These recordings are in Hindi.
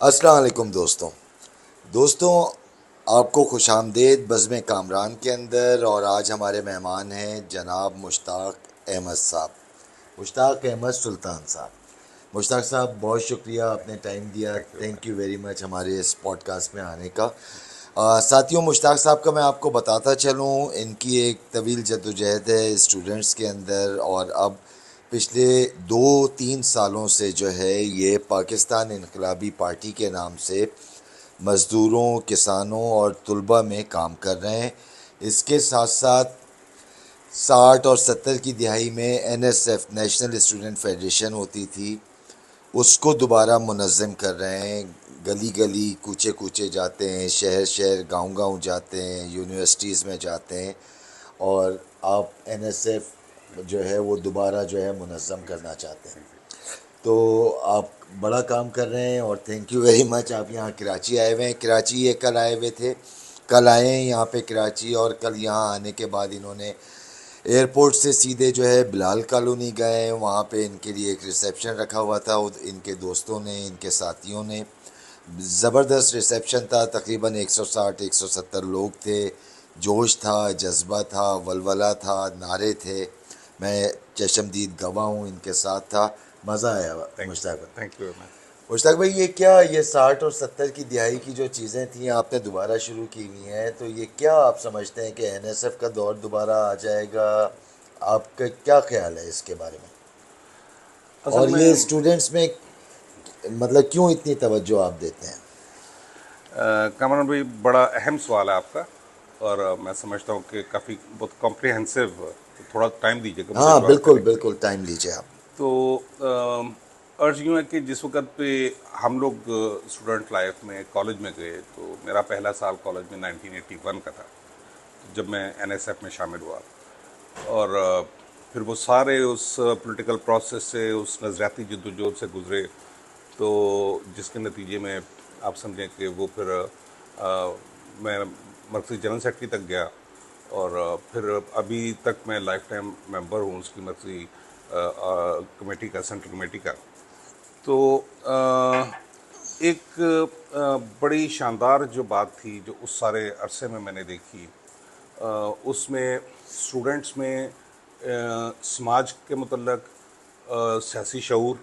अस्सलाम वालेकुम दोस्तों आपको खुशामदीद बज़्म कामरान के अंदर। और आज हमारे मेहमान हैं जनाब मुश्ताक अहमद साहब, मुश्ताक अहमद सुल्तान साहब। मुश्ताक साहब, बहुत शुक्रिया आपने टाइम दिया। Thank you thank ma'am. You very much हमारे इस पॉडकास्ट में आने का। साथियों, मुश्ताक साहब का मैं आपको बताता चलूँ, इनकी एक तवील जद्दोजहद है स्टूडेंट्स के अंदर। और अब पिछले 2-3 सालों से जो है ये पाकिस्तान इनकलाबी पार्टी के नाम से मज़दूरों, किसानों और तलबा में काम कर रहे हैं। इसके साथ साथ 60 और 70 की दिहाई में एनएसएफ, नेशनल स्टूडेंट फेडरेशन होती थी, उसको दोबारा मुनज़्ज़म कर रहे हैं। गली गली, कूचे कूचे जाते हैं, शहर शहर, गांव गांव जाते हैं, यूनिवर्सिटीज़ में जाते हैं। और आप एनएसएफ जो है वो दोबारा जो है मुनज़्ज़म करना चाहते हैं। Thank you. तो आप बड़ा काम कर रहे हैं और थैंक यू वेरी मच। आप यहाँ कराची आए हुए हैं। कराची ये कल आए हुए थे, कल आए हैं यहाँ पे कराची। और कल यहाँ आने के बाद इन्होंने एयरपोर्ट से सीधे जो है बिलाल कॉलोनी गए। वहाँ पे इनके लिए एक रिसेप्शन रखा हुआ था, इनके दोस्तों ने, इनके साथियों ने। ज़बरदस्त रिसेप्शन था, तकरीबन 160 170 लोग थे। जोश था, जज्बा था, वलवला था, नारे थे। मैं चशमदीद गवाह हूँ, इनके साथ था। मज़ा आया थैंक यू मुश्ताक भाई। Thank you ma'am. मुश्ताक भाई, ये क्या, ये 60 और 70 की दिहाई की जो चीज़ें थी आपने दोबारा शुरू की हुई हैं, तो ये क्या आप समझते हैं कि एनएसएफ का दौर दोबारा आ जाएगा? आपका क्या ख्याल है इसके बारे में? असल और ये में स्टूडेंट्स में मतलब क्यों इतनी तवज्जो आप देते हैं? कामरान भाई, बड़ा अहम सवाल है आपका। और मैं समझता हूँ कि काफ़ी बहुत कॉम्प्रिहेंसिव, तो थोड़ा टाइम दीजिएगा मुझे हाँ, जवाब बिल्कुल देने के लिए। बिल्कुल, टाइम लीजिए आप। तो अर्ज यूँ है कि जिस वक्त पे हम लोग स्टूडेंट लाइफ में कॉलेज में गए, तो मेरा पहला साल कॉलेज में 1981 का था, जब मैं एनएसएफ में शामिल हुआ। और फिर वो सारे उस पॉलिटिकल प्रोसेस से, उस नज़रियाती जद्दोजहद से गुजरे, तो जिसके नतीजे में आप समझें कि वो फिर मैं मरकज़ी जनरल सेक्रेटरी तक गया। और फिर अभी तक मैं लाइफ टाइम मेंबर हूँ उसकी मरकज़ी कमेटी का, सेंट्रल कमेटी का। तो एक बड़ी शानदार जो बात थी जो उस सारे अरसे में मैंने देखी, उसमें स्टूडेंट्स में समाज के मतलब सियासी शऊर,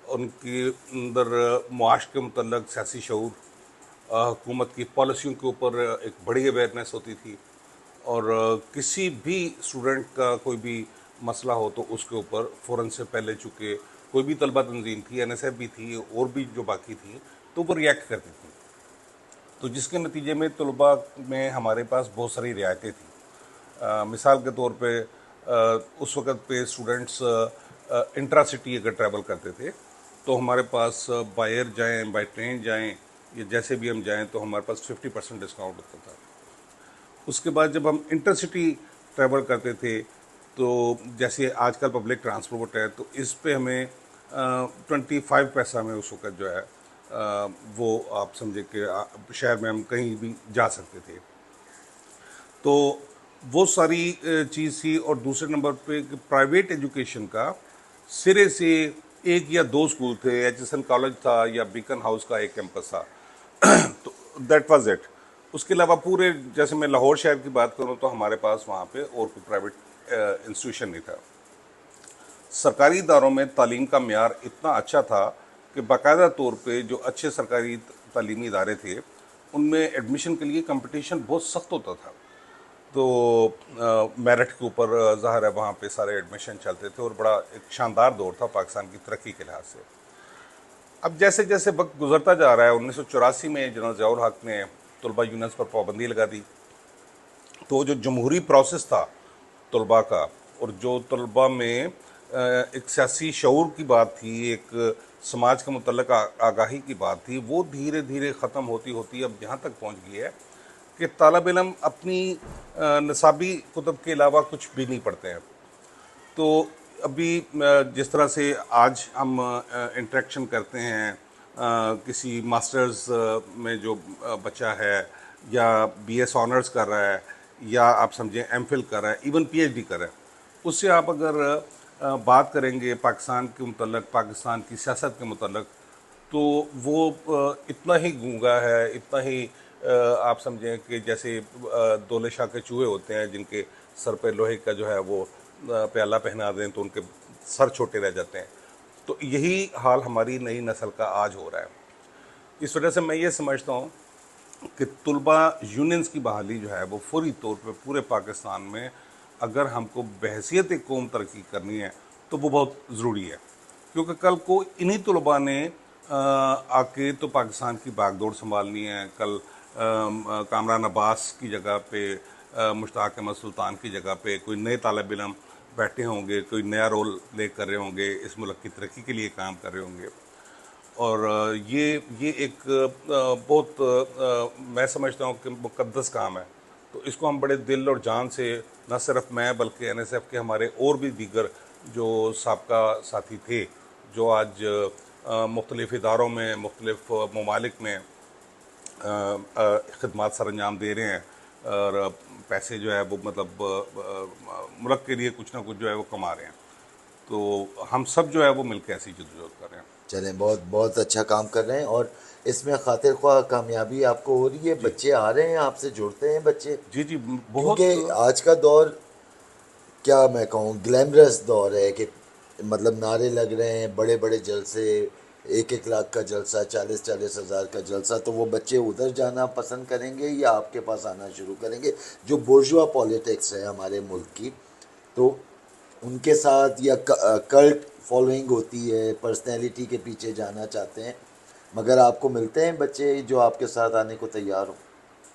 उनके अंदर मुआश के मतलब सियासी शऊर, हुकूमत की पॉलिसियों के ऊपर एक बड़ी अवेयरनेस होती थी। और किसी भी स्टूडेंट का कोई भी मसला हो तो उसके ऊपर फ़ौरन से पहले, चूँकि कोई भी तलबा तंजीम थी, एनएसएफ भी थी और भी जो बाकी थी, तो वो रिएक्ट करती थी। तो जिसके नतीजे में तलबा में हमारे पास बहुत सारी रियायतें थी। मिसाल के तौर पे उस वक़्त पे स्टूडेंट्स इंट्रा सिटी अगर ट्रैवल करते थे, तो हमारे पास बाय एयर जाएँ, बाय ट्रेन जाएँ, या जैसे भी हम जाएँ, तो हमारे पास 50% डिस्काउंट होता था। उसके बाद जब हम इंटरसिटी ट्रैवल करते थे, तो जैसे आजकल पब्लिक ट्रांसपोर्ट है, तो इस पे हमें 25 पैसा में उस वक़्त जो है वो आप समझे कि शहर में हम कहीं भी जा सकते थे। तो वो सारी चीज़ थी। और दूसरे नंबर पे प्राइवेट एजुकेशन का सिरे से एक या दो स्कूल थे, एचएसएन कॉलेज था या बीकन हाउस का एक कैंपस था। तो दैट वाज इट। उसके अलावा पूरे, जैसे मैं लाहौर शहर की बात करूं, तो हमारे पास वहाँ पे और कोई प्राइवेट इंस्टीट्यूशन नहीं था। सरकारी इदारों में तालीम का मेयार इतना अच्छा था कि बाकायदा तौर पे जो अच्छे सरकारी तालीमी इदारे थे, उनमें एडमिशन के लिए कंपटीशन बहुत सख्त होता था। तो मेरिट के ऊपर ज़ाहिर है वहाँ पे सारे एडमिशन चलते थे, और बड़ा एक शानदार दौर था पाकिस्तान की तरक्की के लिहाज से। अब जैसे जैसे वक्त गुजरता जा रहा है, 1984 में जनरल ज़ियाउल हक ने तलबा यूनियंस पर पाबंदी लगा दी। तो जो जमहूरी प्रोसेस था तलबा का, और जो तलबा में एक सियासी शऊर की बात थी, एक समाज के मुतल्लिक़ आगाही की बात थी, वो धीरे धीरे ख़त्म होती होती अब यहाँ तक पहुँच गई है कि तालब इलम अपनी निसाबी कुतब के अलावा कुछ भी नहीं पढ़ते हैं। तो अभी जिस तरह से आज हम इंटरेक्शन करते हैं, किसी मास्टर्स में जो बच्चा है, या बीएस ऑनर्स कर रहा है, या आप समझें एमफिल कर रहा है, इवन पीएचडी कर रहा है, उससे आप अगर बात करेंगे पाकिस्तान के मुतल्लिक़, पाकिस्तान की सियासत के मुतल्लिक़, तो वो इतना ही गूंगा है, इतना ही आप समझें कि जैसे दौले शाह के चूहे होते हैं जिनके सर पे लोहे का जो है वो प्याला पहना दें तो उनके सर छोटे रह जाते हैं। तो यही हाल हमारी नई नस्ल का आज हो रहा है। इस वजह से मैं ये समझता हूँ कि तलबा यूनियंस की बहाली जो है वो फौरी तौर पे पूरे पाकिस्तान में, अगर हमको बहैसियत एक कौम तरक्की करनी है तो वो बहुत ज़रूरी है। क्योंकि कल को इन्हीं तलबा ने आके तो पाकिस्तान की बागडोर संभालनी है। कल कामरान अब्बास की जगह पे, मुश्ताक अहमद सुल्तान की जगह पे कोई नए तालिब इल्म बैठे होंगे, कोई नया रोल प्ले कर रहे होंगे, इस मुल्क की तरक्की के लिए काम कर रहे होंगे। और ये एक बहुत मैं समझता हूँ कि मुक़द्दस काम है। तो इसको हम बड़े दिल और जान से, न सिर्फ मैं बल्कि एनएसएफ के हमारे और भी दीगर जो साबका साथी थे, जो आज मुख्तलिफ़ इदारों में, मुख्तलिफ़ ममालिक में खिदमात सर अंजाम दे रहे हैं और पैसे जो है वो मतलब मुल्क के लिए कुछ ना कुछ जो है वो कमा रहे हैं। तो हम सब जो है वो मिलकर ऐसी जद्दोजहद कर रहे हैं। चलें, बहुत बहुत अच्छा काम कर रहे हैं। और इसमें खातिर ख्वाह कामयाबी आपको हो रही है, जी बच्चे आ रहे हैं आपसे जुड़ते हैं बच्चे। जी जी, क्योंकि बहुत। आज का दौर, क्या मैं कहूँ, ग्लैमरस दौर है कि मतलब नारे लग रहे हैं, बड़े बड़े जलसे, 1-1 लाख का जलसा, 40-40 हज़ार का जलसा। तो वो बच्चे उधर जाना पसंद करेंगे या आपके पास आना शुरू करेंगे? जो बुर्जुआ पॉलिटिक्स है हमारे मुल्क की, तो उनके साथ, या कल्ट फॉलोइंग होती है, पर्सनैलिटी के पीछे जाना चाहते हैं, मगर आपको मिलते हैं बच्चे जो आपके साथ आने को तैयार हो?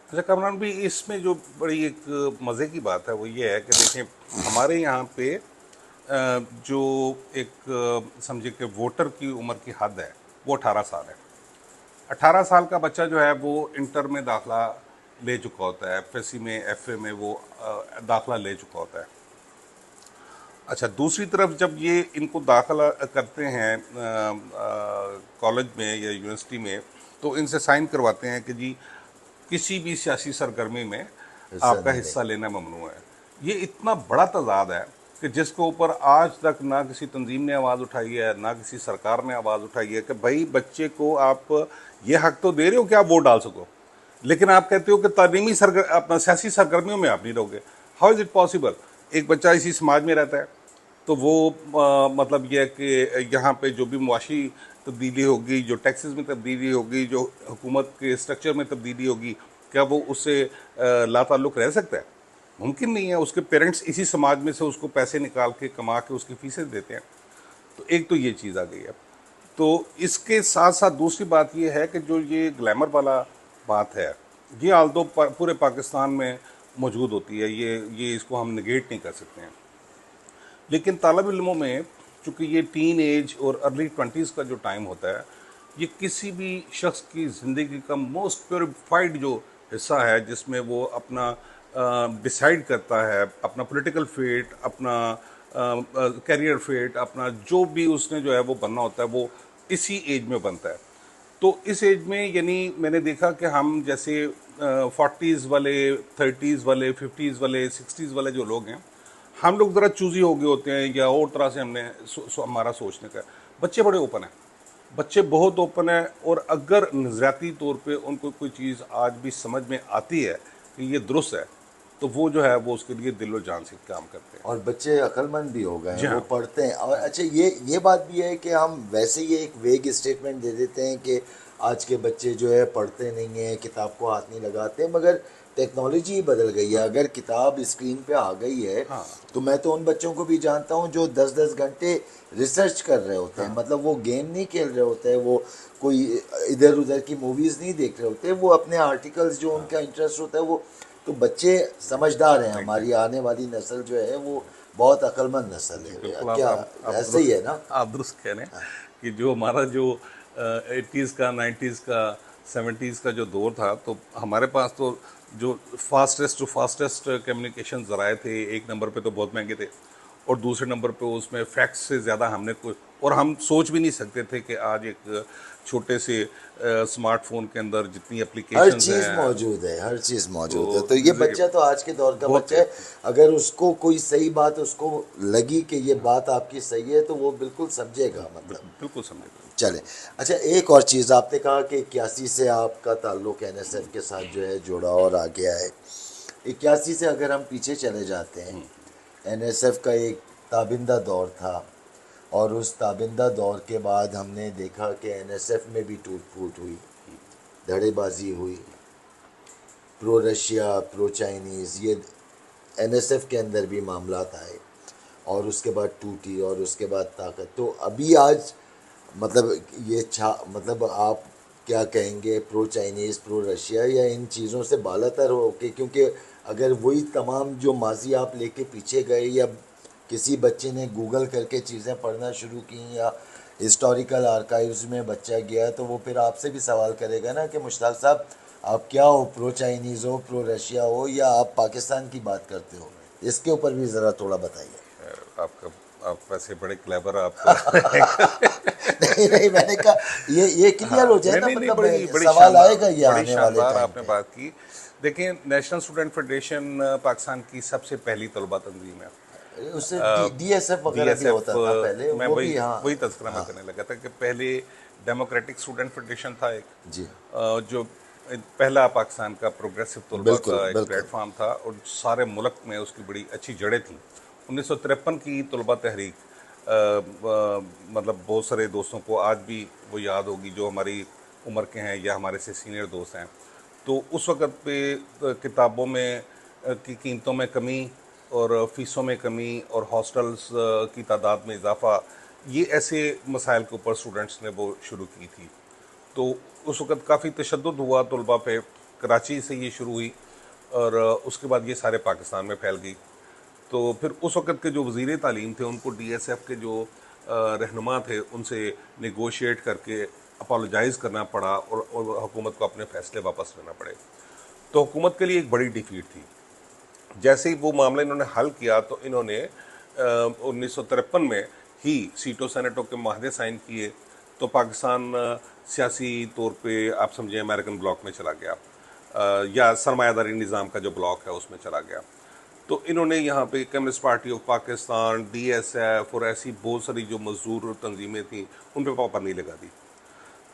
अच्छा कामरान भी, इसमें जो बड़ी एक मज़े की बात है वो ये है कि देखें, हमारे यहाँ पे जो एक समझिए कि वोटर की उम्र की हद है वो 18 साल है। 18 साल का बच्चा जो है वो इंटर में दाखला ले चुका होता है, एफएससी में, एफए में वो दाखला ले चुका होता है। अच्छा, दूसरी तरफ जब ये इनको दाखिला करते हैं कॉलेज में या यूनिवर्सिटी में, तो इनसे साइन करवाते हैं कि जी किसी भी सियासी सरगर्मी में हिस्सा आपका नहीं हिस्सा लेंगे। लेना ममनू है। ये इतना बड़ा तजाद है कि जिसके ऊपर आज तक ना किसी तंजीम ने आवाज़ उठाई है, ना किसी सरकार ने आवाज़ उठाई है कि भाई बच्चे को आप ये हक तो दे रहे हो कि आप वोट डाल सको, लेकिन आप कहते हो कि तालीमी अपना सियासी सरगर्मियों में आप नहीं रहोगे। How is it possible? एक बच्चा इसी समाज में रहता है तो वो मतलब ये है कि यहाँ पे जो भी मुआशी तब्दीली होगी, जो टैक्सेस में तब्दीली होगी, जो हुकूमत के स्ट्रक्चर में तब्दीली होगी, क्या वो उससे लाताल्लुक़ रह सकता है? मुमकिन नहीं है। उसके पेरेंट्स इसी समाज में से उसको पैसे निकाल के कमा के उसकी फीसें देते हैं। तो एक तो ये चीज़ आ गई है। तो इसके साथ साथ दूसरी बात ये है कि जो ये ग्लैमर वाला बात है, ये आल्दो पूरे पाकिस्तान में मौजूद होती है, ये इसको हम निगेट नहीं कर सकते हैं। लेकिन तालब इल्मों में चूँकि ये टीन एज और अर्ली 20s का जो टाइम होता है, ये किसी भी शख्स की ज़िंदगी का मोस्ट प्योरीफाइड जो हिस्सा है, जिसमें वो अपना डिसाइड करता है अपना पॉलिटिकल फेट, अपना करियर फेट, अपना जो भी उसने जो है वो बनना होता है, वो इसी एज में बनता है। तो इस एज में यानी मैंने देखा कि हम जैसे 40s वाले, 30s वाले, 50s वाले, 60s वाले जो लोग हैं, हम लोग ज़रा चूज़ी हो गए होते हैं या और तरह से हमने हमारा सोचने का। बच्चे बड़े ओपन हैं, बच्चे बहुत ओपन हैं। और अगर नज़रियाती तौर पे उनको कोई चीज़ आज भी समझ में आती है कि ये दुरुस्त है, तो वो जो है वो उसके लिए दिलो जान से काम करते हैं। और बच्चे अक्लमंद भी हो गए हैं, जी वो हाँ। पढ़ते हैं। और अच्छा, ये बात भी है कि हम वैसे ही एक वेग स्टेटमेंट दे देते हैं कि आज के बच्चे जो है पढ़ते नहीं हैं, किताब को हाथ नहीं लगाते, मगर टेक्नोलॉजी बदल गई है। अगर किताब स्क्रीन पे आ गई है, हाँ तो मैं तो उन बच्चों को भी जानता हूँ जो 10-10 घंटे रिसर्च कर रहे होते हैं। हाँ। मतलब वो गेम नहीं खेल रहे होते हैं, वो कोई इधर उधर की मूवीज़ नहीं देख रहे होते, वो अपने आर्टिकल्स जो उनका इंटरेस्ट होता है वो। तो बच्चे समझदार हैं, हमारी एग्जैक्टली। आने वाली नस्ल जो है वो बहुत अक्लमंद नस्ल जी है। बिल्कुल, क्या आप ऐसे ही दुरुस्त, है ना? आप दुरुस्त कह रहे हैं कि जो हमारा जो 80s का, 90s का, 70s का जो दौर था, तो हमारे पास तो जो फास्टेस्ट कम्युनिकेशन ज़राए थे, एक नंबर पे तो बहुत महंगे थे, और दूसरे नंबर पे उसमें फैक्ट्स से ज़्यादा हमने कोई, और हम सोच भी नहीं सकते थे कि आज एक छोटे से स्मार्टफोन के अंदर जितनी हर एप्लीकेशंस चीज हैं, मौजूद है, हर चीज मौजूद है। तो तो ये देखिए बच्चा तो आज के दौर का बहुत बच्चा तेज है। अगर उसको कोई सही बात उसको लगी कि ये बात आपकी सही है तो वो बिल्कुल समझेगा, मतलब। बिल्कुल समझेगा। चले। अच्छा, एक और चीज़ आपने कहा कि 81 से आपका ताल्लुक एनएसएफ के साथ जो है जुड़ा और आ गया है। 81 से अगर हम पीछे चले जाते हैं, एनएसएफ का एक ताबिंदा दौर था, और उस ताबिंदा दौर के बाद हमने देखा कि एनएसएफ में भी टूट फूट हुई, धड़ेबाजी हुई, प्रो रशिया प्रो चाइनीज़, ये एनएसएफ के अंदर भी मामलात आए, और उसके बाद टूटी, और उसके बाद ताकत। तो अभी आज, मतलब ये मतलब आप क्या कहेंगे, प्रो चाइनीज़ प्रो रशिया, या इन चीज़ों से बालातर हो के? क्योंकि अगर वही तमाम जो माजी आप लेके पीछे गए, या किसी बच्चे ने गूगल करके चीज़ें पढ़ना शुरू की, या हिस्टोरिकल आर्काइव्स में बच्चा गया, तो वो फिर आपसे भी सवाल करेगा ना कि मुश्ताक साहब, आप क्या हो, प्रो चाइनीज़ हो, प्रो रशिया हो, या आप पाकिस्तान की बात करते हो? इसके ऊपर भी ज़रा थोड़ा बताइए। आपका आप वैसे बड़े क्लेवर आप नहीं नहीं, मैंने कहा ये क्लियर हो हाँ, जाए नहीं ना, नहीं नहीं, मतलब बड़ी बड़ी सवाल शानदार, आएगा ये बड़ी आने वाले शानदार टाइम आपने पे। बात की। देखिए, नेशनल स्टूडेंट फेडरेशन पाकिस्तान की सबसे पहली तलबा तंजीम है। उससे डीएसएफ वगैरह भी डीएसएफ, होता था पहले, मैं वो वही भी, हाँ। वही तज़किरा मैं हाँ करने लगा था कि पहले डेमोक्रेटिक स्टूडेंट फेडरेशन था एक, जी, जो पहला पाकिस्तान का प्रोग्रेसिव तलबा बिल्कुल का एक बिल्कुल। प्लेटफॉर्म था, और सारे मुल्क में उसकी बड़ी अच्छी जड़ें थीं। 1953 की तलबा तहरीक, मतलब बहुत सारे दोस्तों को आज भी वो याद होगी जो हमारी उम्र के हैं या हमारे से सीनियर दोस्त हैं। तो उस वक़्त पे किताबों में की कीमतों में कमी, और फ़ीसों में कमी, और हॉस्टल्स की तादाद में इजाफ़ा, ये ऐसे मसाइल के ऊपर स्टूडेंट्स ने वो शुरू की थी। तो उस वक़्त काफ़ी तशद्दुद हुआ तलबा पे। कराची से ये शुरू हुई, और उसके बाद ये सारे पाकिस्तान में फैल गई। तो फिर उस वक़्त के जो वज़ीर तालीम थे, उनको डीएसएफ के जो रहनुमा थे, उनसे नेगोशिएट करके अपोलोजाइज़ करना पड़ा, और हुकूमत को अपने फ़ैसले वापस लेना पड़े। तो हुकूमत के लिए एक बड़ी डिफीट थी। जैसे ही वो मामला इन्होंने हल किया, तो इन्होंने 1953 में ही सीटों सेनेटों के माहदे साइन किए। तो पाकिस्तान सियासी तौर पे आप समझें अमेरिकन ब्लॉक में चला गया, या सरमायादारी निज़ाम का जो ब्लॉक है उसमें चला गया। तो इन्होंने यहाँ पे communist party of Pakistan, DSF, और ऐसी बहुत सारी जो मजदूर तंजीमें थीं, उन पर पाबंदी लगा दी।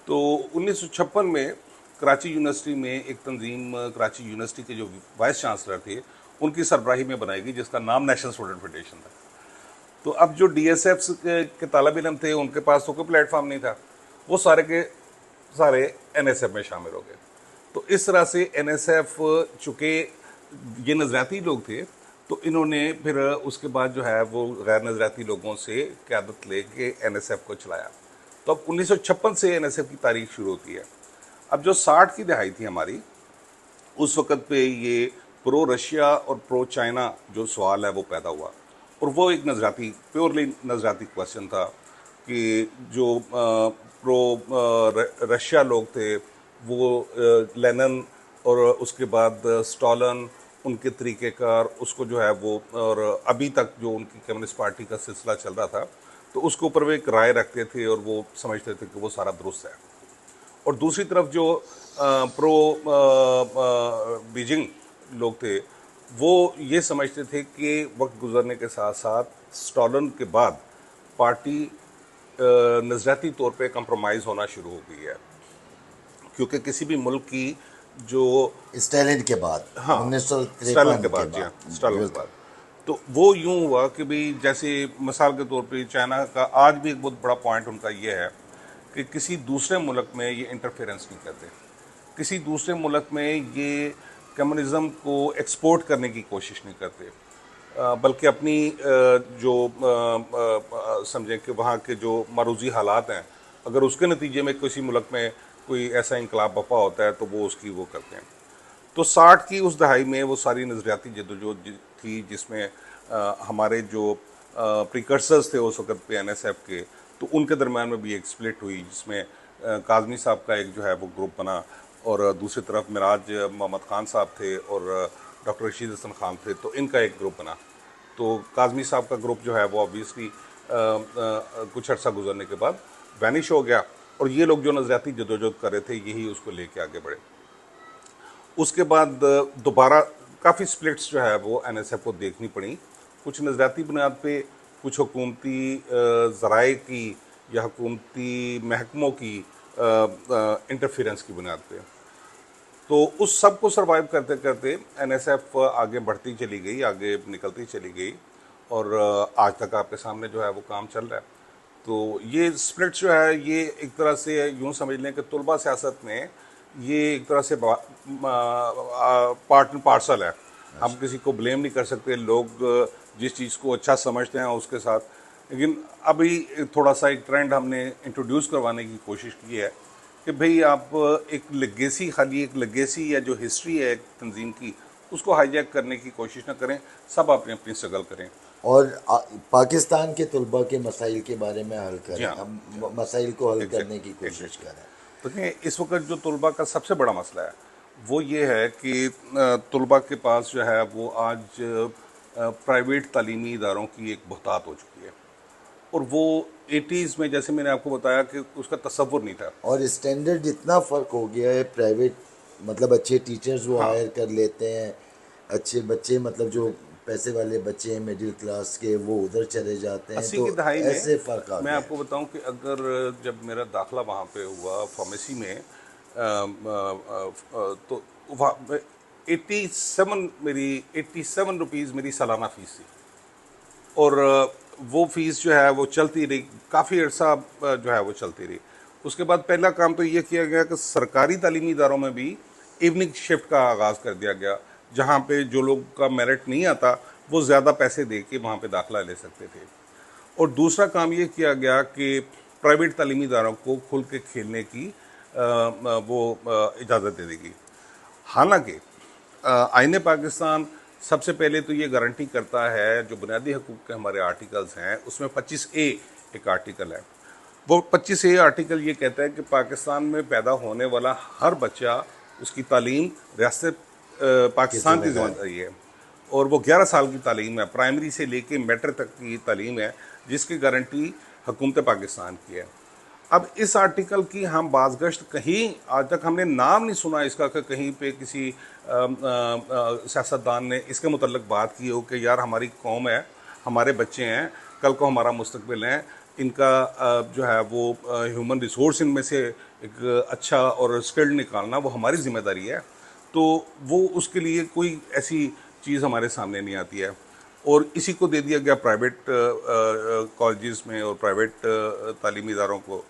तो 1956 में कराची यूनिवर्सिटी में एक तंजीम, कराची यूनिवर्सिटी के जो वाइस चांसलर थे, उनकी सरबराही में बनाई गई, जिसका नाम नेशनल स्टूडेंट फेडरेशन था। तो अब जो डीएसएफ के तालिब इल्म थे, उनके पास तो कोई प्लेटफॉर्म नहीं था, वो सारे के सारे एनएसएफ में शामिल हो गए। तो इस तरह से एनएसएफ, चूँकि ये नज़रियाती लोग थे, तो इन्होंने फिर उसके बाद जो है वो गैर नज़रियाती लोगों से क़यादत लेके एनएसएफ को चलाया। तो अब 1956 से एनएसएफ की तारीख शुरू होती है। अब जो 60 की दहाई थी हमारी, उस वक़्त पे ये प्रो रशिया और प्रो चाइना जो सवाल है वो पैदा हुआ, और वो एक नज़रियाती, प्योरली नज़रियाती क्वेश्चन था कि जो प्रो रशिया लोग थे, वो लेनिन और उसके बाद स्टॉलन, उनके तरीक़ेकार, उसको जो है वो, और अभी तक जो उनकी कम्युनिस्ट पार्टी का सिलसिला चल रहा था, तो उसके ऊपर वो एक राय रखते थे, और वो समझते थे कि वो सारा दुरुस्त है। और दूसरी तरफ जो प्रो बीजिंग लोग थे, वो ये समझते थे कि वक्त गुजरने के साथ साथ स्टॉलन के बाद पार्टी नज़रियाती तौर पे कंप्रोमाइज़ होना शुरू हो गई है, क्योंकि किसी भी मुल्क की जो, स्टालिन के बाद, हाँ, स्टालिन 1953 के के बाद, जी हाँ, बाद, स्टालिन के बिल्कुल। बाद। तो वो यूं हुआ कि भाई, जैसे मिसाल के तौर पे चाइना का आज भी एक बहुत बड़ा पॉइंट उनका ये है कि किसी दूसरे मुल्क में ये इंटरफेरेंस नहीं करते, किसी दूसरे मुल्क में ये कम्युनिज़म को एक्सपोर्ट करने की कोशिश नहीं करते, बल्कि अपनी जो समझें कि वहाँ के जो मरूजी हालात हैं, अगर उसके नतीजे में किसी मुल्क में कोई ऐसा इंकलाब बपा होता है, तो वो उसकी वो करते हैं। तो 60 की उस दहाई में वो सारी नज़रियाती जद्दोजहद थी, जिसमें हमारे जो प्रिकर्सर्स थे उस वक़्त पे एनएसएफ के, तो उनके दरमियान में भी एक स्प्लिट हुई, जिसमें काज़मी साहब का एक जो है वो ग्रुप बना, और दूसरी तरफ मिराज मोहम्मद ख़ान साहब थे, और डॉक्टर रशीद हसन खान थे, तो इनका एक ग्रुप बना। तो काज़मी साहब का ग्रुप जो है वो ऑब्वियसली कुछ अर्सा गुजरने के बाद वैनिश हो गया, और ये लोग जो नज़रियाती जदोजहद कर रहे थे यही उसको लेके आगे बढ़े। उसके बाद दोबारा काफ़ी स्प्लिट्स जो है वो एनएसएफ को देखनी पड़ी, कुछ नज़रियाती बुनियाद पे, कुछ हुकूमती ज़राए की या हुकूमती महकमों की इंटरफेरेंस की बुनियाद पे। तो उस सब को सर्वाइव करते करते एनएसएफ आगे बढ़ती चली गई, आगे निकलती चली गई, और आज तक आपके सामने जो है वो काम चल रहा है। तो ये स्प्लिट जो है ये एक तरह से यूँ समझ लें कि तुलबा सियासत में ये एक तरह से पार्ट एंड पार्सल है। हम किसी को ब्लेम नहीं कर सकते, लोग जिस चीज़ को अच्छा समझते हैं उसके साथ। लेकिन अभी थोड़ा सा एक ट्रेंड हमने इंट्रोड्यूस करवाने की कोशिश की है कि भाई आप एक लेगेसी, खाली एक लेगेसी या जो हिस्ट्री है एक तंजीम की, उसको हाईजैक करने की कोशिश ना करें, सब अपनी अपनी स्ट्रगल करें। और पाकिस्तान के तलबा के मसाइल के बारे में हल जी करें, हाँ, हम मसाइल को हल करने की एग्जैक्ट कोशिश एग्जैक्ट करें। देखिए, इस वक्त जो तलबा का सबसे बड़ा मसला है वो ये है कि तलबा के पास जो है वो आज प्राइवेट तालीमी इदारों की एक बहुतात हो चुकी है, और वो 80s में जैसे मैंने आपको बताया कि उसका तसव्वुर नहीं था। और स्टैंडर्ड इतना फ़र्क हो गया है, प्राइवेट मतलब अच्छे टीचर्स वो हाँ, हायर कर लेते हैं, अच्छे बच्चे मतलब जो पैसे वाले बच्चे हैं मिडिल क्लास के वो उधर चले जाते हैं, 80 तो की दहाई में ऐसे फ़र्क आ मैं गया है। आपको बताऊं कि अगर जब मेरा दाखला वहाँ पे हुआ फार्मेसी में, तो वहाँ 87 मेरी 87 रुपीज़ मेरी सालाना फ़ीस थी, और वो फ़ीस जो है वो चलती रही काफ़ी अर्सा, जो है वो चलती रही। उसके बाद पहला काम तो ये किया गया कि सरकारी तालीमी इदारों में भी इवनिंग शिफ्ट का आगाज़ कर दिया गया, जहाँ पे जो लोग का मेरिट नहीं आता वो ज़्यादा पैसे दे के वहाँ पे दाखला ले सकते थे। और दूसरा काम ये किया गया कि प्राइवेट तालीमी इदारों को खुल के खेलने की वो इजाज़त दे देगी। हालांकि आईन पाकिस्तान सबसे पहले तो ये गारंटी करता है, जो बुनियादी हकूक़ के हमारे आर्टिकल्स हैं उसमें 25A एक आर्टिकल है, वो 25A आर्टिकल ये कहता है कि पाकिस्तान में पैदा होने वाला हर बच्चा, उसकी तालीम रियासत की पाकिस्तान की जिम्मेदारी। जिम्मेदारी है, और वो 11 साल की तालीम है, प्राइमरी से लेके मैट्रिक तक की तालीम है, जिसकी गारंटी हुकूमत पाकिस्तान की है। अब इस आर्टिकल की हम बाज़गश्त कहीं आज तक हमने नाम नहीं सुना इसका कि कहीं पे किसी सियासतदान ने इसके मुतल्लिक बात की हो कि यार हमारी कौम है, हमारे बच्चे हैं, कल को हमारा मुस्तकबिल है, इनका जो है वो ह्यूमन रिसोर्स इनमें से एक अच्छा और स्किल्ड निकालना वो हमारी ज़िम्मेदारी है। तो वो उसके लिए कोई ऐसी चीज़ हमारे सामने नहीं आती है, और इसी को दे दिया गया प्राइवेट कॉलेजेस में और प्राइवेट तालीमी इदारों को।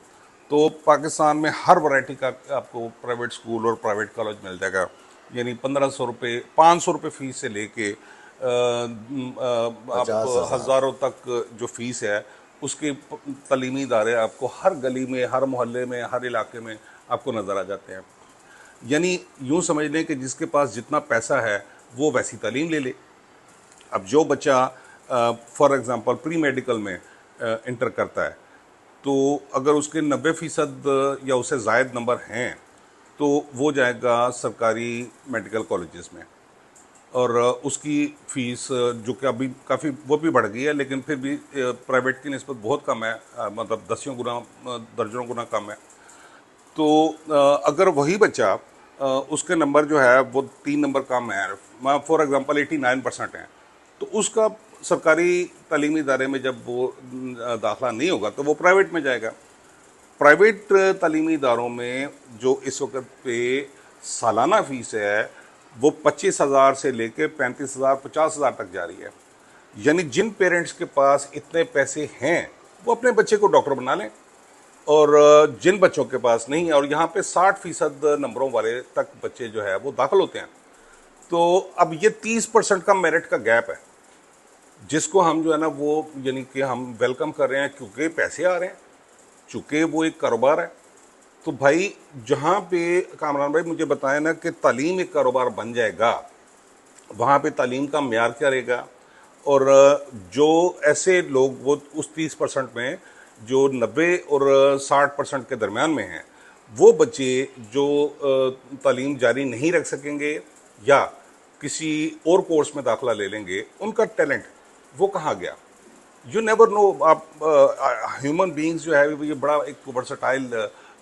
तो पाकिस्तान में हर वैरायटी का आपको प्राइवेट स्कूल और प्राइवेट कॉलेज मिल जाएगा, यानी 1500 रुपये 500 रुपये फ़ीस से लेके आप 50,000। हज़ारों तक जो फ़ीस है उसके तालीमी इदारे आपको हर गली में, हर मोहल्ले में, हर इलाके में आपको नज़र आ जाते हैं। यानी यूँ समझ लें कि जिसके पास जितना पैसा है वो वैसी तालीम ले ले। अब जो बच्चा फॉर एग्ज़ाम्पल प्री मेडिकल में इंटर करता है, तो अगर उसके 90% या उससे ज़ायद नंबर हैं तो वो जाएगा सरकारी मेडिकल कॉलेजेस में, और उसकी फ़ीस जो कि अभी काफ़ी वो भी बढ़ गई है, लेकिन फिर भी प्राइवेट की निस्बत बहुत कम है, मतलब दसियों गुना दर्जनों गुना कम है। तो अगर वही बच्चा उसके नंबर जो है वो 3 नंबर कम है, फॉर एग्ज़ाम्पल 89% हैं, तो उसका सरकारी तालीमी इदारे में जब वो दाखिला नहीं होगा तो वो प्राइवेट में जाएगा। प्राइवेट तालीमी इदारों में जो इस वक्त पे सालाना फ़ीस है वो 25,000 से लेके 35,000 50,000 तक जा रही है। यानी जिन पेरेंट्स के पास इतने पैसे हैं वो अपने बच्चे को डॉक्टर बना लें, और जिन बच्चों के पास नहीं है, और यहाँ पे 60% नंबरों वाले तक बच्चे जो है वो दाखिल होते हैं। तो अब ये 30% का मेरिट का गैप है, जिसको हम जो है ना वो यानी कि हम वेलकम कर रहे हैं, क्योंकि पैसे आ रहे हैं, चूँकि वो एक कारोबार है। तो भाई जहाँ पे कामरान भाई मुझे बताएं ना कि तालीम एक कारोबार बन जाएगा, वहाँ पे तालीम का म्यार क्या रहेगा, और जो ऐसे लोग वो उस 30% में जो 90 और 60% के दरमियान में हैं, वो बच्चे जो तालीम जारी नहीं रख सकेंगे या किसी और कोर्स में दाखला ले लेंगे, उनका टैलेंट वो कहाँ गया? You never know. आप ह्यूमन बीइंग्स जो है ये बड़ा एक वर्सटाइल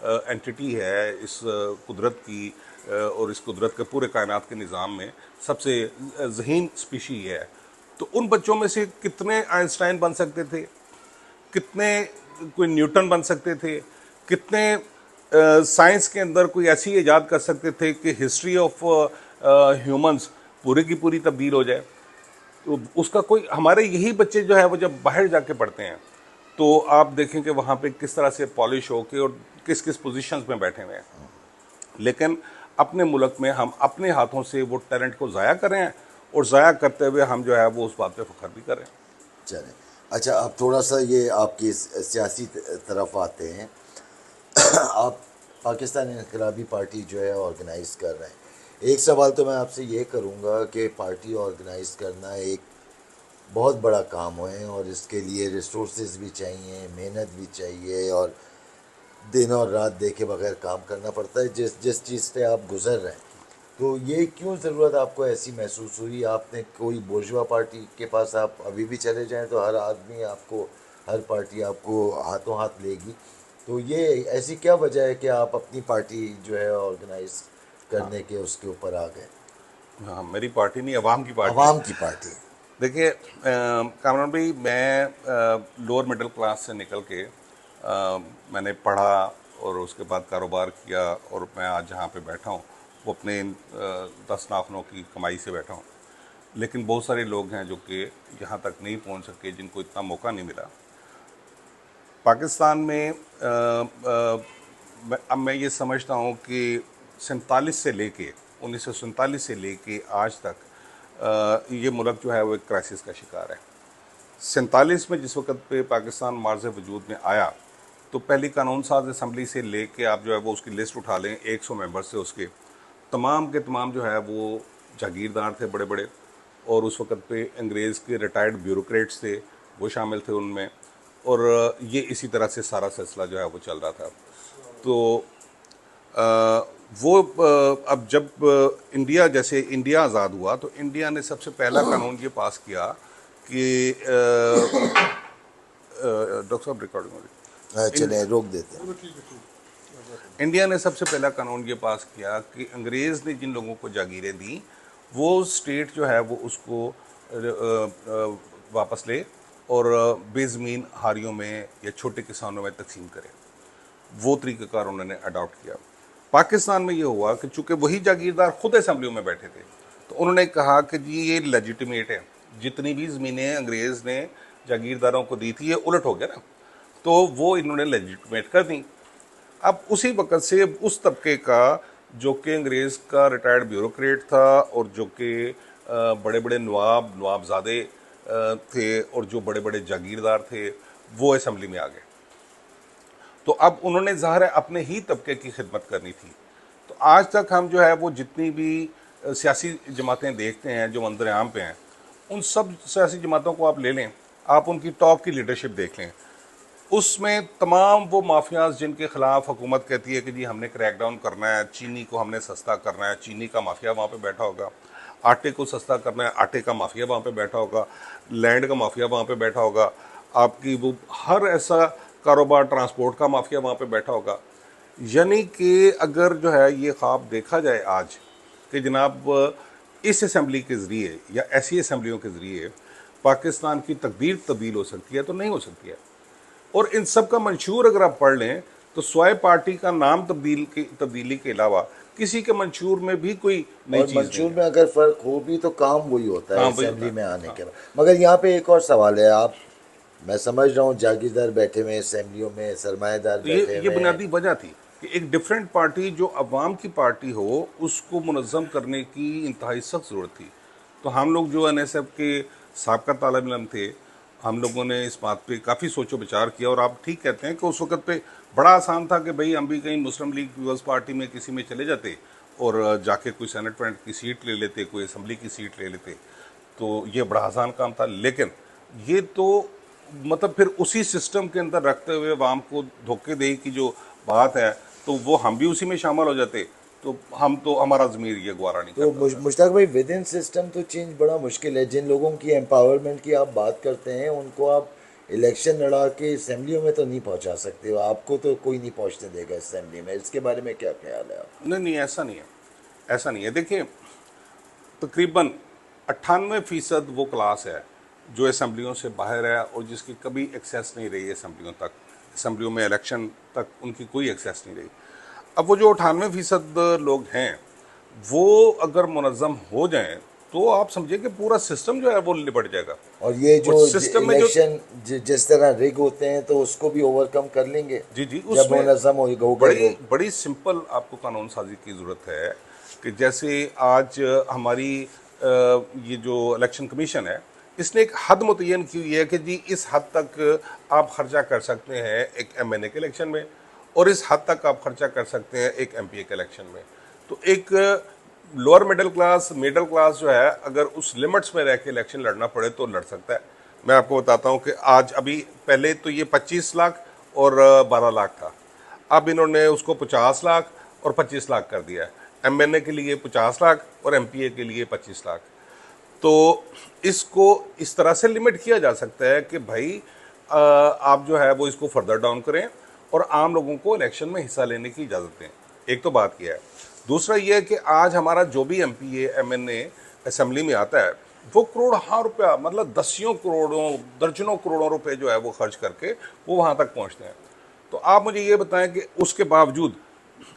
एंटिटी है इस कुदरत की और इस कुदरत के पूरे कायनात के निज़ाम में सबसे ज़हीन स्पीशी है। तो उन बच्चों में से कितने आइंस्टाइन बन सकते थे, कितने कोई न्यूटन बन सकते थे, कितने साइंस के अंदर कोई ऐसी ईजाद कर सकते थे कि हिस्ट्री ऑफ ह्यूमंस पूरी की पूरी तब्दील हो जाए। तो उसका कोई, हमारे यही बच्चे जो है वो जब बाहर जाके पढ़ते हैं तो आप देखें कि वहाँ पे किस तरह से पॉलिश होके और किस किस पोजीशंस में बैठे हुए हैं। लेकिन अपने मुल्क में हम अपने हाथों से वो टैलेंट को ज़ाया कर रहे हैं और ज़ाया करते हुए हम जो है वो उस बात पे फ़ख्र भी कर रहे हैं। चलें, अच्छा अब थोड़ा सा ये आपकी सियासी तरफ आते हैं। आप पाकिस्तान इनकलाबी पार्टी जो है ऑर्गेनाइज कर रहे हैं। एक सवाल तो मैं आपसे ये करूँगा कि पार्टी ऑर्गेनाइज करना एक बहुत बड़ा काम है और इसके लिए रिसोर्सेज भी चाहिए, मेहनत भी चाहिए और दिन और रात देखे बगैर काम करना पड़ता है जिस जिस चीज़ से आप गुजर रहे हैं। तो ये क्यों ज़रूरत आपको ऐसी महसूस हुई? आपने कोई बोर्जुआ पार्टी के पास आप अभी भी चले जाएं तो हर आदमी आपको, हर पार्टी आपको हाथों हाथ लेगी। तो ये ऐसी क्या वजह है कि आप अपनी पार्टी जो है ऑर्गेनाइज करने के उसके ऊपर आ गए? हाँ, मेरी पार्टी नहीं, अवाम की पार्टी है। आवाम की पार्टी। देखिए कामरान भाई, मैं लोअर मिडिल क्लास से निकल के मैंने पढ़ा और उसके बाद कारोबार किया और मैं आज जहाँ पे बैठा हूँ वो अपने 10 नाखनों की कमाई से बैठा हूँ। लेकिन बहुत सारे लोग हैं जो कि यहाँ तक नहीं पहुँच सके, जिनको इतना मौका नहीं मिला। पाकिस्तान में अब मैं ये समझता हूँ कि 1947 से लेके आज तक ये मुल्क जो है वो एक क्राइसिस का शिकार है। 47 में जिस वक्त पे पाकिस्तान मार्ज़ वजूद में आया तो पहली कानून साज असम्बली से लेके आप जो है वो उसकी लिस्ट उठा लें, 100 मेंबर्स थे उसके, तमाम के तमाम जो है वो जागीरदार थे बड़े बड़े। और उस वक्त पे अंग्रेज़ के रिटायर्ड ब्यूरोक्रेट्स थे, वो शामिल थे उनमें। और ये इसी तरह से सारा सिलसिला जो है वो चल रहा था। तो अब जब इंडिया आज़ाद हुआ तो इंडिया ने सबसे पहला कानून ये पास किया कि डॉक्टर साहब रिकॉर्डिंग हो रही। चले रोक देते हैं। इंडिया ने सबसे पहला कानून ये पास किया कि अंग्रेज़ ने जिन लोगों को जागीरें दी वो स्टेट जो है वो उसको वापस ले और बेज़मीन हारियों में या छोटे किसानों में तकसीम करे। वो तरीक़ाकार उन्होंने अडॉप्ट किया। पाकिस्तान में ये हुआ कि चूँकि वही जागीरदार खुद असम्बलियों में बैठे थे तो उन्होंने कहा कि जी ये लेजिटिमेट है, जितनी भी ज़मीनें अंग्रेज़ ने जागीरदारों को दी थी ये उलट हो गया ना, तो वो इन्होंने लेजिटिमेट कर दी। अब उसी वक़्त से उस तबके का जो कि अंग्रेज़ का रिटायर्ड ब्यूरोक्रेट था और जो कि बड़े बड़े नवाबजादे थे और जो बड़े बड़े जागीरदार थे वो असम्बली में आ गए। तो अब उन्होंने ज़ाहिर है अपने ही तबके की खिदमत करनी थी। तो आज तक हम जो है वो जितनी भी सियासी जमातें देखते हैं जो मंजर आम पे हैं, उन सब सियासी जमातों को आप ले लें, आप उनकी टॉप की लीडरशिप देख लें, उसमें तमाम वो माफियाज जिनके खिलाफ हुकूमत कहती है कि जी हमने क्रैकडाउन करना है, चीनी को हमने सस्ता करना है, चीनी का माफिया वहाँ पे बैठा होगा, आटे को सस्ता करना है, आटे का माफिया वहाँ पे बैठा होगा, लैंड का माफिया वहाँ पे बैठा होगा, आपकी वो हर ऐसा कारोबार ट्रांसपोर्ट का माफिया वहाँ पे बैठा होगा। यानी कि अगर जो है ये ख्वाब देखा जाए आज कि जनाब इस असम्बली के ज़रिए या ऐसी असम्बलियों के ज़रिए पाकिस्तान की तकदीर तब्दील हो सकती है, तो नहीं हो सकती है। और इन सब का मंशूर अगर आप पढ़ लें तो स्वाय पार्टी का नाम तब्दीली के अलावा किसी के मंशूर में भी कोई नई चीज़ नहीं मंशूर है। में अगर फ़र्क हो भी तो काम वही होता है काम वही असेंबली होता में है। आने के बाद। मगर यहाँ पे एक और सवाल है। आप, मैं समझ रहा हूँ जागीरदार बैठे हुए हैं असेंबलियों में, सरमाएदार तो बैठे ये हुए हैं। बुनियादी वजह थी कि एक डिफरेंट पार्टी जो अवाम की पार्टी हो उसको मुनज़्ज़म करने की इंतहाई सख्त ज़रूरत थी। तो हम लोग जो NSF के साबका तालिब इल्म थे, हम लोगों ने इस बात पे काफ़ी सोचो विचार किया। और आप ठीक कहते हैं कि उस वक्त पे बड़ा आसान था कि भाई हम भी कहीं मुस्लिम लीग पीपल्स पार्टी में किसी में चले जाते और जाके कोई सेनेट वेनेट की सीट ले लेते, कोई असम्बली की सीट ले लेते, तो ये बड़ा आसान काम था। लेकिन ये तो मतलब फिर उसी सिस्टम के अंदर रखते हुए अवाम को धोखेदही की जो बात है, तो वो हम भी उसी में शामिल हो जाते, तो हमारा ज़मीर ये गवारा नहीं तो करता था। मुश्ताक भाई, विद इन सिस्टम तो चेंज बड़ा मुश्किल है। जिन लोगों की एम्पावरमेंट की आप बात करते हैं उनको आप इलेक्शन लड़ा के असेंबलियों में तो नहीं पहुंचा सकते हो, आपको तो कोई नहीं पहुंचने देगा असेंबली में। इसके बारे में क्या ख्याल है आप? नहीं नहीं, ऐसा नहीं है, ऐसा नहीं है। देखिए, तकरीबन 98% वो क्लास है जो असेंबलियों से बाहर है और जिसकी कभी एक्सेस नहीं रही असेंबलियों तक, असेंबलियों में इलेक्शन तक उनकी कोई एक्सेस नहीं रही। अब वो जो 98% लोग हैं, वो अगर मुनज़्ज़म हो जाएं तो आप समझिए कि पूरा सिस्टम जो है वो निपट जाएगा। और ये और जो सिस्टम में जो, इलेक्शन जिस तरह रिग होते हैं तो उसको भी ओवरकम कर लेंगे जी जी, जब उसमें मुनज़्ज़म हो गए बड़ी लोग। बड़ी सिंपल आपको कानून साजी की ज़रूरत है कि जैसे आज हमारी ये जो इलेक्शन कमीशन है, इसने एक हद मुतय्यन की हुई है कि जी इस हद तक आप खर्चा कर सकते हैं एक एमएनए के इलेक्शन में, और इस हद तक आप खर्चा कर सकते हैं एक एमपीए के इलेक्शन में। तो एक लोअर मिडिल क्लास जो है, अगर उस लिमिट्स में रह के इलेक्शन लड़ना पड़े तो लड़ सकता है। मैं आपको बताता हूं कि आज अभी पहले तो ये 25 लाख और 12 लाख था, अब इन्होंने उसको 50 लाख और 25 लाख कर दिया है। एमएनए के लिए 50 लाख और एमपीए के लिए 25 लाख। तो इसको इस तरह से लिमिट किया जा सकता है कि भाई आप जो है वो इसको फर्दर डाउन करें और आम लोगों को इलेक्शन में हिस्सा लेने की इजाज़त दें। एक तो बात यह है। दूसरा यह है कि आज हमारा जो भी एमपीए एमएनए असेंबली में आता है, वो करोड़ रुपया, मतलब दसियों करोड़ों दर्जनों करोड़ों रुपए जो है वो खर्च करके वो वहाँ तक पहुँचते हैं। तो आप मुझे ये बताएं कि उसके बावजूद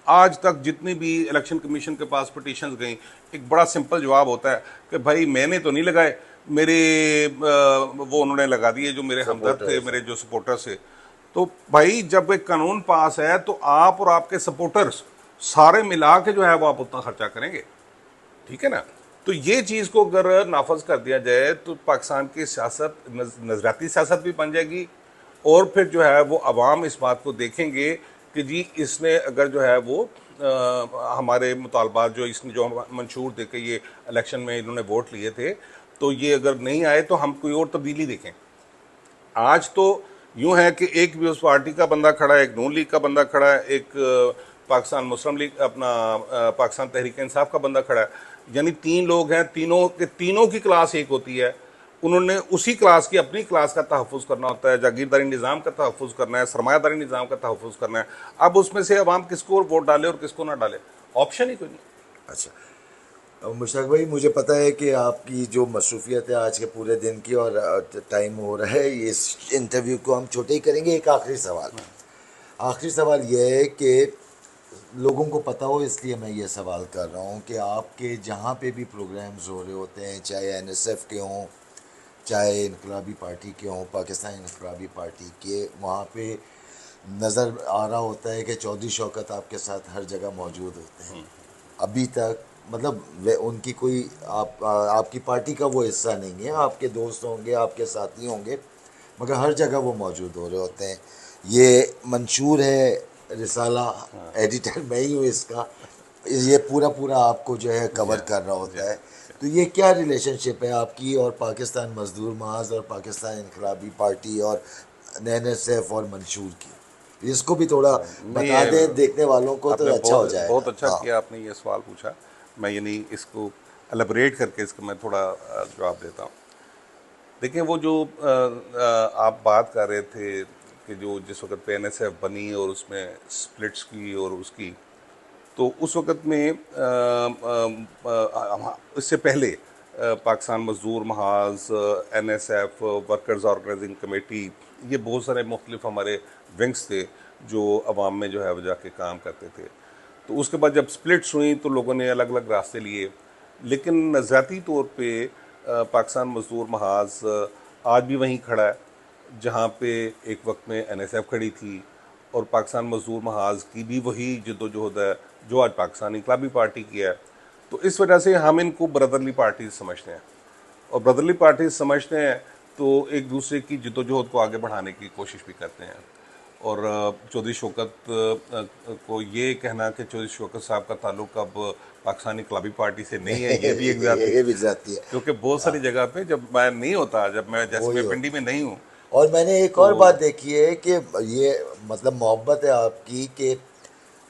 आज तक जितनी भी इलेक्शन कमीशन के पास पिटीशंस गई, एक बड़ा सिंपल जवाब होता है कि भाई मैंने तो नहीं लगाए, मेरे वो उन्होंने लगा दिए जो मेरे हमदर्द थे, सपोर्टर्स। मेरे जो सपोर्टर्स थे। तो भाई जब एक कानून पास है तो आप और आपके सपोर्टर्स सारे मिला के जो है वो आप उतना खर्चा करेंगे, ठीक है ना। तो ये चीज़ को अगर नाफज कर दिया जाए तो पाकिस्तान की सियासत नजरियाती सियासत भी बन जाएगी, और फिर जो है वो अवाम इस बात को देखेंगे कि जी इसने अगर जो है वो हमारे मुतालबात जो इसने जो मंशूर दे के ये इलेक्शन में इन्होंने वोट लिए थे, तो ये अगर नहीं आए तो हम कोई और तब्दीली देखें। आज तो यूं है कि एक भी उस पार्टी का बंदा खड़ा है, एक नून लीग का बंदा खड़ा है, एक पाकिस्तान मुस्लिम लीग अपना पाकिस्तान तहरीक इंसाफ का बंदा खड़ा है, यानी तीन लोग हैं, तीनों के तीनों की क्लास एक होती है। उन्होंने उसी क्लास की अपनी क्लास का तहफ़्फ़ुज़ करना होता है, जागीरदारी निज़ाम का तहफ़्फ़ुज़ करना है, सरमायादारी निज़ाम का तहफ़्फ़ुज़ करना है। अब उसमें से अवाम किसको वोट डाले और किसको ना डाले, ऑप्शन ही कोई नहीं। अच्छा, मुश्ताक भाई, मुझे पता है कि आपकी जो मसरूफियत है आज के पूरे दिन की, और टाइम हो रहा है, इस इंटरव्यू को हम छोटे ही करेंगे। एक आखिरी सवाल यह है कि लोगों को पता हो इसलिए मैं ये सवाल कर रहा हूँ कि आपके जहाँ पे भी प्रोग्राम्स हो रहे होते हैं, चाहे एनएसएफ के हों, चाहे इनकलाबी पार्टी के हों, पाकिस्तान इनकलाबी पार्टी के, वहाँ पे नज़र आ रहा होता है कि चौधरी शौकत आपके साथ हर जगह मौजूद होते हैं। अभी तक मतलब वे उनकी कोई आपकी पार्टी का वो हिस्सा नहीं है, आपके दोस्त होंगे, आपके साथी होंगे, मगर हर जगह वो मौजूद हो रहे होते हैं। ये मंशूर है रिसाला, एडिटर मैं ही हूँ इसका, ये पूरा पूरा आपको जो है कवर कर रहा होता है। तो ये क्या रिलेशनशिप है आपकी और पाकिस्तान मजदूर महाज और पाकिस्तान इनकलाबी पार्टी और एनएसएफ और मंशूर की? इसको भी थोड़ा नहीं, बता दें देखने वालों को तो आपने अच्छा हो बहुत जाएगा। अच्छा हाँ। किया, आपने ये सवाल पूछा। मैं यानी इसको एलैबोरेट करके इसका मैं थोड़ा जवाब देता हूँ। देखिए, वो जो आप बात कर रहे थे कि जो जिस वक्त पे एनएसएफ बनी और उसमें स्प्लिट्स की और उसकी, तो उस वक़्त में इससे पहले पाकिस्तान मज़दूर महाज, एनएसएफ, वर्कर्स ऑर्गेनाइजिंग कमेटी, ये बहुत सारे मुख्तलिफ हमारे विंग्स थे जो अवाम में जो है वो जाके काम करते थे। तो उसके बाद जब स्प्लिट्स हुई तो लोगों ने अलग अलग रास्ते लिए, लेकिन नज़रियाती तौर पे पाकिस्तान मज़दूर महाज आज भी वहीं खड़ा है जहाँ पे एक वक्त में एनएसएफ खड़ी थी, और पाकिस्तान मजदूर महाज की भी वही जद्दोजहद है जो आज पाकिस्तान इनकलाबी पार्टी की है। तो इस वजह से हम इनको ब्रदरली पार्टी समझते हैं, और ब्रदरली पार्टी समझते हैं तो एक दूसरे की जद्दोजहद को आगे बढ़ाने की कोशिश भी करते हैं। और चौधरी शौकत को ये कहना कि चौधरी शौकत साहब का ताल्लुक अब पाकिस्तान इनकलाबी पार्टी से नहीं है, ये भी एक ज़्यादती ये है। भी जाती है। क्योंकि बहुत सारी जगह पे जब मैं नहीं होता, जब मैं जैसे वही मैं हो। पिंडी में नहीं हूँ, और मैंने एक तो और बात देखी है कि ये मतलब मोहब्बत है आपकी कि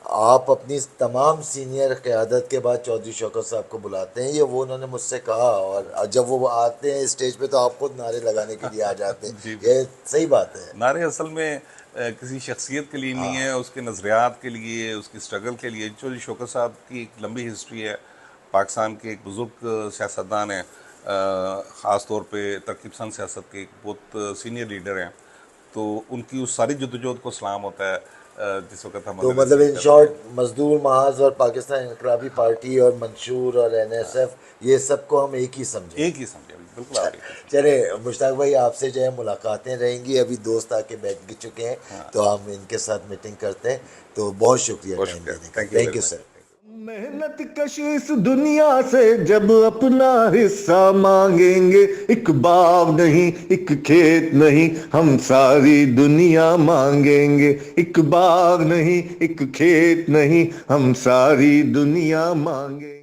आप अपनी तमाम सीनियर क़यादत के बाद चौधरी शौकत साहब को बुलाते हैं, ये वो उन्होंने मुझसे कहा, और जब वो आते हैं स्टेज पे तो आप खुद नारे लगाने के लिए आ जाते हैं। जी ये सही बात है। नारे असल में किसी शख्सियत के लिए नहीं है, उसके नज़रियात के लिए, उसकी स्ट्रगल के लिए। चौधरी शौकत साहब की एक लंबी हिस्ट्री है, पाकिस्तान के एक बुज़ुर्ग सियासतदान हैं, ख़ास तौर पे तरकीब पसंद सियासत के एक बहुत सीनियर लीडर हैं। तो उनकी उस सारी जद्दोजहद को सलाम होता है जिस वक्त हम तो अगर मतलब रिसीव इन करते शॉर्ट हैं। मजदूर महाज और पाकिस्तान इनकलाबी पार्टी और मंशूर और एनएसएफ, ये सबको हम एक ही समझें। एक ही समझे, बिल्कुल आप एक ही समझे। चले मुश्ताक भाई, आपसे जो है मुलाकातें रहेंगी, अभी दोस्त आके बैठ चुके हैं, हाँ, तो हम इनके साथ मीटिंग करते हैं। तो बहुत शुक्रिया बहुत टाइम शुक्रिया, देने का। Thank you thank very you much. Sir. मेहनत कश इस दुनिया से जब अपना हिस्सा मांगेंगे, एक बाग नहीं एक खेत नहीं हम सारी दुनिया मांगेंगे, एक बाग नहीं एक खेत नहीं हम सारी दुनिया मांगेंगे।